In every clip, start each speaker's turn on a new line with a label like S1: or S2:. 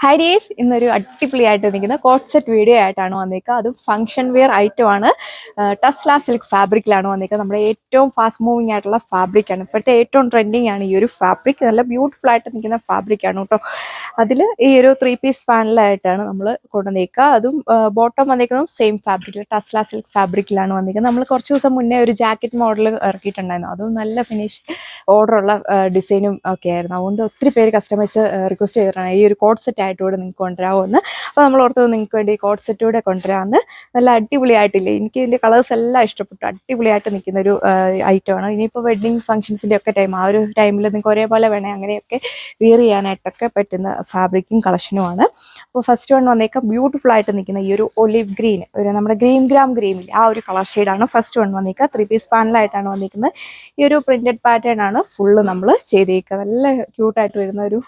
S1: Hi days, ഇന്നൊരു അടിപൊളിയായിട്ട് നിൽക്കുന്ന കോട്ട് സെറ്റ് വീഡിയോ ആയിട്ടാണ് വന്നേക്കുക. അതും ഫംഗ്ഷൻ വെയർ ഐറ്റം ആണ്. ടസ്ല സിൽക്ക് ഫാബ്രിക്കിലാണ് വന്നേക്കുക. നമ്മുടെ ഏറ്റവും ഫാസ്റ്റ് മൂവിങ് ആയിട്ടുള്ള ഫാബ്രിക്കാണ്. ഇപ്പോഴത്തെ ഏറ്റവും ട്രെൻഡിങ് ആണ് ഈ ഒരു ഫാബ്രിക്. നല്ല ബ്യൂട്ടിഫുൾ ആയിട്ട് നിൽക്കുന്ന ഫാബ്രിക്കാണ് കേട്ടോ. അതിൽ ഈ ഒരു 3 പീസ് പാനലായിട്ടാണ് നമ്മൾ കൊണ്ടുവന്നേക്കുക. അതും ബോട്ടം വന്നേക്കുന്നതും സെയിം ഫാബ്രിക്കിൽ ടസ്ല സിൽക്ക് ഫാബ്രിക്കിലാണ് വന്നേക്കുന്നത്. നമ്മൾ കുറച്ച് ദിവസം മുന്നേ ഒരു ജാക്കറ്റ് മോഡൽ ഇറക്കിയിട്ടുണ്ടായിരുന്നു. അതും നല്ല ഫിനിഷ് ഓർഡറുള്ള ഡിസൈനും ഒക്കെ ആയിരുന്നു. അതുകൊണ്ട് ഒത്തിരി പേര് കസ്റ്റമേഴ്സ് റിക്വസ്റ്റ് ചെയ്തിട്ടാണ് ഈ ഒരു കോട്ട് സെറ്റ് ആയിട്ടൂടെ നിങ്ങൾക്ക് കൊണ്ടുവരാമെന്ന്. അപ്പോൾ നമ്മൾ ഓർത്തത് നിങ്ങൾക്ക് വേണ്ടി കോട്ട് സെറ്റൂടെ കൊണ്ടുവരാമെന്ന്. നല്ല അടിപൊളിയായിട്ടില്ലേ, എനിക്ക് ഇതിൻ്റെ കളേഴ്സ് എല്ലാം ഇഷ്ടപ്പെട്ടു. അടിപൊളിയായിട്ട് നിൽക്കുന്ന ഒരു ഐറ്റമാണ്. ഇനിയിപ്പോൾ വെഡ്ഡിങ് ഫംഗ്ഷൻസിൻ്റെ ഒക്കെ ടൈം, ആ ഒരു ടൈമിൽ നിങ്ങൾക്ക് ഒരേപോലെ വേണേൽ അങ്ങനെയൊക്കെ വിയർ ചെയ്യാനായിട്ടൊക്കെ പറ്റുന്ന ഫാബ്രിക്കും കളക്ഷനുമാണ്. അപ്പോൾ ഫസ്റ്റ് വൺ വന്നേക്കാം ബ്യൂട്ടിഫുൾ ആയിട്ട് നിൽക്കുന്ന ഈ ഒരു ഒലിവ് ഗ്രീൻ, ഒരു നമ്മുടെ ഗ്രീനിൽ ആ ഒരു കളർ ഷെയ്ഡാണ് ഫസ്റ്റ് വൺ വന്നേക്കുക. 3 പീസ് പാനലായിട്ടാണ് വന്നിരിക്കുന്നത്. ഈ ഒരു പ്രിന്റഡ് പാറ്റേൺ ആണ് ഫുള്ള് നമ്മൾ ചെയ്തേക്കുക. നല്ല ക്യൂട്ടായിട്ട് വരുന്ന ഒരു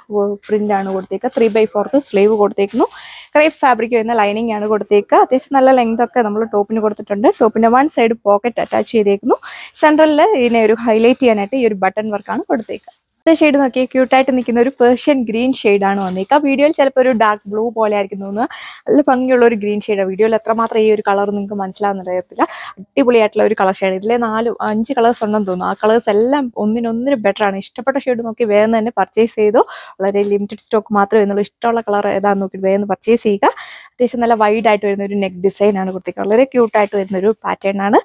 S1: പ്രിന്റ് ആണ് കൊടുത്തേക്കുക. 3/4 സ്ലീവ് കൊടുത്തേക്കുന്നു. ക്രേപ്പ് ഫാബ്രിക് വരുന്ന ലൈനിങ് ആണ് കൊടുത്തേക്കുക. അത്യാവശ്യം നല്ല ലെങ്ത് ഒക്കെ നമ്മൾ ടോപ്പിന് കൊടുത്തിട്ടുണ്ട്. ടോപ്പിന്റെ 1 സൈഡ് പോക്കറ്റ് അറ്റാച്ച് ചെയ്തേക്കുന്നു. സെൻട്രലിൽ ഇതിനെ ഒരു ഹൈലൈറ്റ് ചെയ്യാനായിട്ട് ഈ ഒരു ബട്ടൺ വർക്കാണ് കൊടുത്തേക്കുക. ഷെയ്ഡ് നോക്കി ക്യൂട്ടായിട്ട് നിൽക്കുന്ന ഒരു പേർഷ്യൻ ഗ്രീൻ ഷെയ്ഡാണ് വന്നേക്കുക. വീഡിയോയിൽ ചിലപ്പോൾ ഒരു ഡാർക്ക് ബ്ലൂ പോലെ ആയിരിക്കും തോന്നുക. നല്ല ഭംഗിയുള്ള ഒരു ഗ്രീൻ ഷെയ്ഡാണ്. വീഡിയോയിൽ എത്രമാത്രം ഈ ഒരു കളർ നിങ്ങൾക്ക് മനസ്സിലാവുന്നറിയത്തില്ല. അടിപൊളിയായിട്ടുള്ള ഒരു കളർ ഷെയ്ഡ്. ഇതിലെ 4-5 കളേഴ്സ് ഉണ്ടെന്ന് തോന്നുന്നു. ആ കളേഴ്സ് എല്ലാം ഒന്നിനൊന്നിനും ബെറ്റർ ആണ്. ഇഷ്ടപ്പെട്ട ഷെയ്ഡ് നോക്കി വേഗം തന്നെ പർച്ചേസ് ചെയ്തോ. വളരെ ലിമിറ്റഡ് സ്റ്റോക്ക് മാത്രമേ വരുന്നുള്ളൂ. ഇഷ്ടമുള്ള കളർ ഏതാണെന്ന് നോക്കി വേഗം പർച്ചേസ് ചെയ്യുക. അത്യാവശ്യം നല്ല വൈഡ് ആയിട്ട് വരുന്ന ഒരു നെക്ക് ഡിസൈൻ ആണ് കൊടുത്തേക്കുക. വളരെ ക്യൂട്ടായിട്ട് വരുന്ന ഒരു പാറ്റേൺ ആണ്.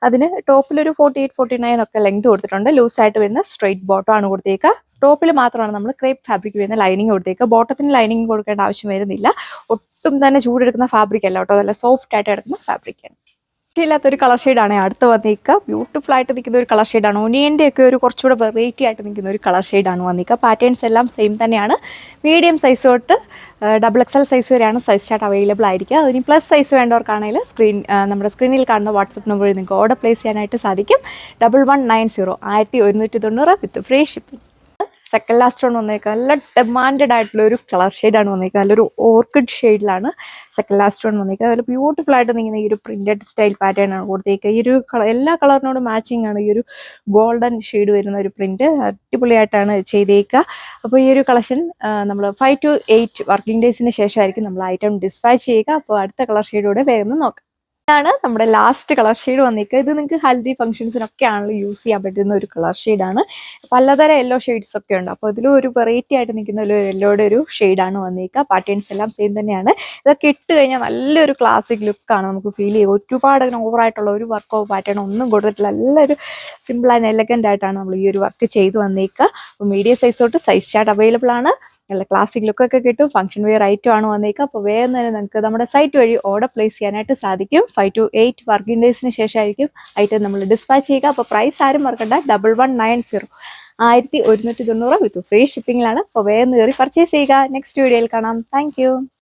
S1: അതിന് ടോപ്പിലൊരു 48-49 ഒക്കെ ലെങ്ത് കൊടുത്തിട്ടുണ്ട്. ലൂസായിട്ട് വരുന്ന സ്ട്രെയിറ്റ് ബോട്ടം ആണ് കൊടുത്തേക്കുക. ടോപ്പിൽ മാത്രമാണ് നമ്മൾ ക്രേപ്പ് ഫാബ്രിക് വരുന്ന ലൈനിങ് കൊടുത്തേക്കുക. ബോട്ടത്തിന് ലൈനിങ് കൊടുക്കേണ്ട ആവശ്യം വരുന്നില്ല. ഒട്ടും തന്നെ ചൂടെടുക്കുന്ന ഫാബ്രിക് അല്ല കേട്ടോ. നല്ല സോഫ്റ്റ് ആയിട്ട് കിടക്കുന്ന ഫാബ്രിക്കാണ്. ഇല്ലാത്തൊരു കളർ ഷെയ്ഡാണ് അടുത്ത് വന്നിരിക്കുക. ബ്യൂട്ടിഫുൾ ആയിട്ട് നിൽക്കുന്ന ഒരു കളർ ഷെയ്ഡാണ്. ഒനിയൻ്റെ ഒക്കെ ഒരു കുറച്ചുകൂടെ വെറൈറ്റി ആയിട്ട് നിൽക്കുന്ന ഒരു കളർ ഷെയ്ഡാണ് വന്നിരിക്കുക. പാറ്റേൺസ് എല്ലാം സെയിം തന്നെയാണ്. മീഡിയം സൈസ് തൊട്ട് XXL സൈസ് വരെയാണ് സൈസ് ചാർട്ട് അവൈലബിൾ ആയിരിക്കുക. അതിന് പ്ലസ് സൈസ് വേണ്ടവർക്കാണെങ്കിൽ നമ്മുടെ സ്ക്രീനിൽ കാണുന്ന വാട്സപ്പ് നമ്പറിൽ നിങ്ങൾക്ക് ഓർഡർ പ്ലേസ് ചെയ്യാനായിട്ട് സാധിക്കും. 1190 1190 with free shipping. Second last one വന്നേക്കുക. നല്ല ഡിമാൻഡഡ് ആയിട്ടുള്ള ഒരു കളർ ഷെയ്ഡാണ് വന്നേക്കുക. നല്ലൊരു ഓർക്കിഡ് ഷെയ്ഡിലാണ് സെക്കൻഡ് ലാസ്റ്റ് വൺ വന്നേക്കുക. അതിൽ ബ്യൂട്ടിഫുൾ ആയിട്ട് നിൽക്കുന്ന ഈ ഒരു പ്രിന്റഡ് സ്റ്റൈൽ പാറ്റേൺ ആണ് കൊടുത്തേക്കുക. ഈ ഒരു എല്ലാ കളറിനോടും മാച്ചിങ് ആണ് ഈ ഒരു ഗോൾഡൻ ഷെയ്ഡ് വരുന്ന ഒരു പ്രിന്റ്. അടിപൊളിയായിട്ടാണ് ചെയ്തേക്കുക. അപ്പോൾ ഈ ഒരു കളക്ഷൻ നമ്മൾ 5 to 8 വർക്കിംഗ് ഡേയ്സിന് ശേഷമായിരിക്കും നമ്മൾ ഐറ്റം ഡിസ്പാച്ച് ചെയ്യുക. അപ്പോൾ അടുത്ത കളർ ഷെയ്ഡോടെ വേഗം നോക്കാം. ഇതാണ് നമ്മുടെ ലാസ്റ്റ് കളർ ഷെയ്ഡ് വന്നിരിക്കുക. ഇത് നിങ്ങൾക്ക് ഹൽദി ഫംഗ്ഷൻസിനൊക്കെ ആണല്ലോ യൂസ് ചെയ്യാൻ പറ്റുന്ന ഒരു കളർ ഷെയ്ഡാണ്. പലതരം യെല്ലോ ഷെയ്ഡ്സ് ഒക്കെ ഉണ്ട്. അപ്പോൾ ഇതിലും ഒരു വെറൈറ്റി ആയിട്ട് നിൽക്കുന്ന ഒരു യെല്ലോയുടെ ഒരു ഷെയ്ഡാണ് വന്നിരിക്കുക. പാറ്റേൺസ് എല്ലാം സെയിം തന്നെയാണ്. ഇതൊക്കെ ഇട്ട് കഴിഞ്ഞാൽ നല്ലൊരു ക്ലാസിക് ലുക്കാണ് നമുക്ക് ഫീൽ ചെയ്യുക. ഒരുപാട് അങ്ങനെ ഓവറായിട്ടുള്ള ഒരു വർക്കോ പാറ്റേണോ ഒന്നും കൊടുത്തിട്ടില്ല. നല്ലൊരു സിമ്പിൾ ആൻഡ് എലഗൻ്റ് ആയിട്ടാണ് നമ്മൾ ഈ ഒരു വർക്ക് ചെയ്ത് വന്നിരിക്കുക. അപ്പോൾ മീഡിയം സൈസ് തൊട്ട് സൈസ് ചാർട്ട് അവൈലബിൾ ആണ്. നല്ല ക്ലാസിക് ലുക്കൊക്കെ കിട്ടും. ഫംഗ്ഷൻ വെയർ ഐറ്റം ആണ് വന്നേക്കുക. അപ്പോൾ വേഗം തന്നെ നിങ്ങൾക്ക് നമ്മുടെ സൈറ്റ് വഴി ഓർഡർ പ്ലേസ് ചെയ്യാനായിട്ട് സാധിക്കും. 5 to 8 വർക്കിംഗ് ഡേയ്സിന് ശേഷമായിരിക്കും ഐറ്റം നമ്മൾ ഡിസ്പാച്ച് ചെയ്യുക. അപ്പോൾ പ്രൈസ് ആരും മറക്കണ്ട. 1190 1190 വിത്ത് ഫ്രീ ഷിപ്പിംഗിലാണ്. അപ്പോൾ വേഗം കയറി പർച്ചേസ് ചെയ്യുക. നെക്സ്റ്റ് വീഡിയോയിൽ കാണാം. താങ്ക്